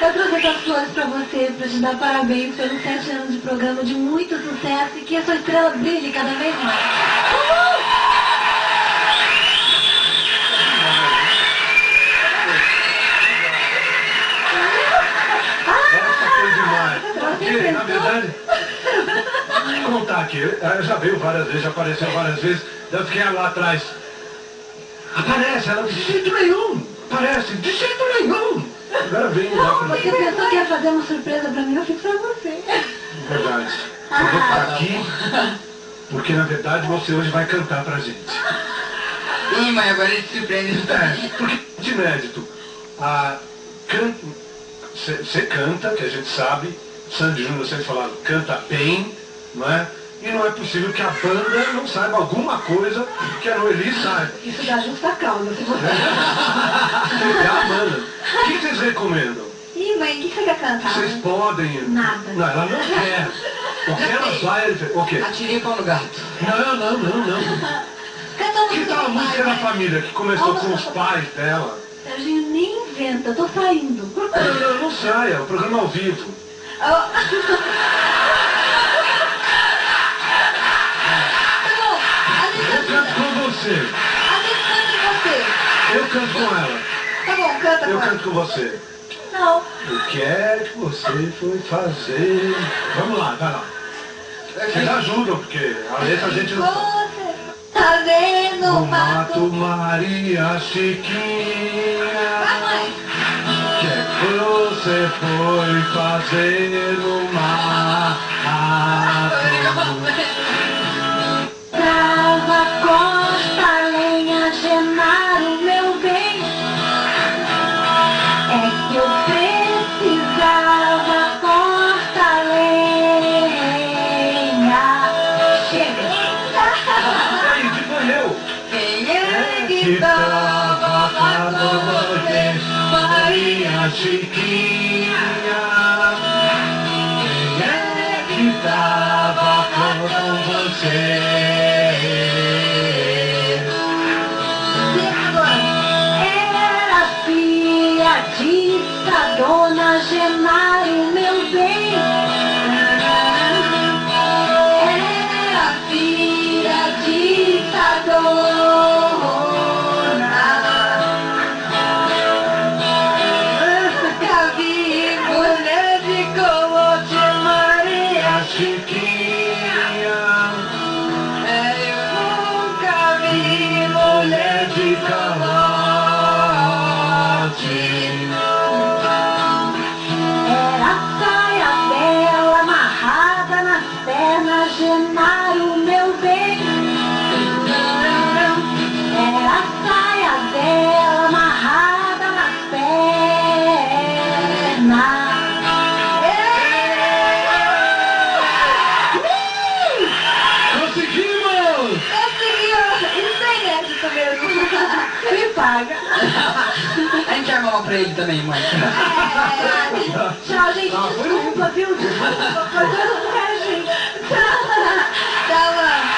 Eu trouxe essas flores pra você, pra te dar parabéns pelos 7 anos de programa de muito sucesso e que a sua estrela brilhe cada vez mais. Uhul! Essa foi demais. Porque, na verdade, vou contar aqui, ela já veio várias vezes, já apareceu várias vezes, eu fiquei lá atrás. Aparece, ela de jeito nenhum. Aparece, de jeito nenhum. Agora vem lá pra mim. Você pensou que ia fazer uma surpresa pra mim, eu fiz pra você. Verdade. Eu vou estar aqui, porque na verdade você hoje vai cantar pra gente. Ih, mãe, agora ele se surpreende. Porque de inédito, você canta, que a gente sabe, Sandy Júnior sempre falava, canta bem, não é? E não é possível que a banda não saiba alguma coisa que a Noeli saiba. Isso dá justa causa, se você... É a Amanda. O que vocês recomendam? Ih, mãe, o que você quer cantar? Vocês podem... Nada. Não, ela não quer. O que ela vai... O quê? Atirei o pau no gato. Não. Canta Que tal a música da família, que começou com os pais dela? Serginho, nem inventa, eu tô saindo. Não saia, é o programa ao vivo. Eu canto com você. Eu canto com ela. Tá bom, canta Eu com ela. canto com você. Não. O que é que você foi fazer? Vamos lá, vai lá. Vocês ajudam, porque a letra a gente não sabe. Você tá vendo No o mato? mato Maria Chiquinha, Vai, mãe. o que é que você foi fazer no mato? Trava, corta, lenha, Genaro, meu bem. É que eu precisava, corta, lenha. Chega. Aí, tipo eu. Quem é que Que tava tava com com você, você, Maria? Maria Chiquinha. Quem é que tava com você? Era filha de Dona Genaro, meu bem. Era filha de Dona. Nunca vi mulher de colote, Maria Chiquinha, eu nunca vi mulher de calote. Era a saia dela amarrada nas pernas, Genaro, meu bem. Era a saia dela amarrada nas pernas. Conseguimos! Conseguiu! Isso é inédito mesmo. Me paga. A gente arma uma pra ele também, mãe. Tchau, gente. Desculpa, viu? Desculpa. Foi tudo pra gente. Tchau, mano.